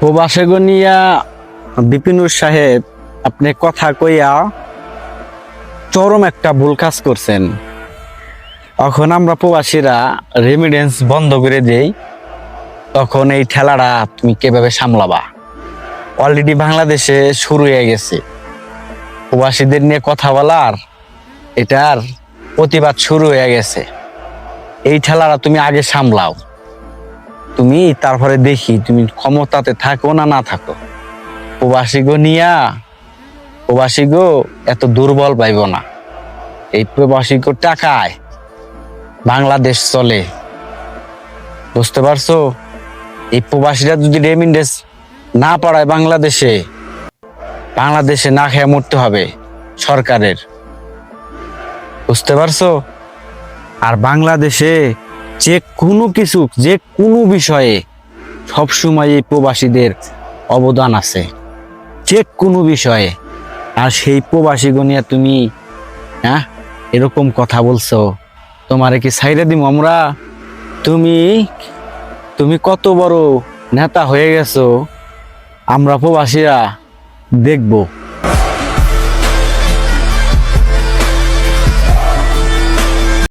প্রবাসে গনিয়া বিপিনুর সাহেব আপনি কথা কইয়া চরম একটা ভুল কাজ করছেন। এখন আমরা প্রবাসীরা রেমিডেন্স বন্ধ করে দেই, তখন এই ঠেলাটা তুমি কিভাবে সামলাবা? অলরেডি বাংলাদেশে শুরু হয়ে গেছে প্রবাসীদের নিয়ে কথা বলার, এটার প্রতিবাদ শুরু হয়ে গেছে। এই ঠেলাটা তুমি আগে সামলাও, তুমি তারপরে দেখি তুমি ক্ষমতাতে থাকো না না থাকো। প্রবাসী গো এত দুর্বল পাইব না। এই প্রবাসী গো টাকায় বাংলাদেশ চলে, বুঝতে পারছো? এই প্রবাসীরা যদি রেমিটেন্স না পাঠায় বাংলাদেশে না খেয়ে মরতে হবে সরকারের, বুঝতে পারছো? আর বাংলাদেশে যে কোনো বিষয়ে সবসময় এই প্রবাসীদের অবদান আছে, যে কোনো বিষয়ে। আর সেই প্রবাসী গনিয়া তুমি এরকম কথা বলছো, তোমারে কি ছাইরে দিব আমরা? তুমি কত বড় নেতা হয়ে গেছো, আমরা প্রবাসীরা দেখবো।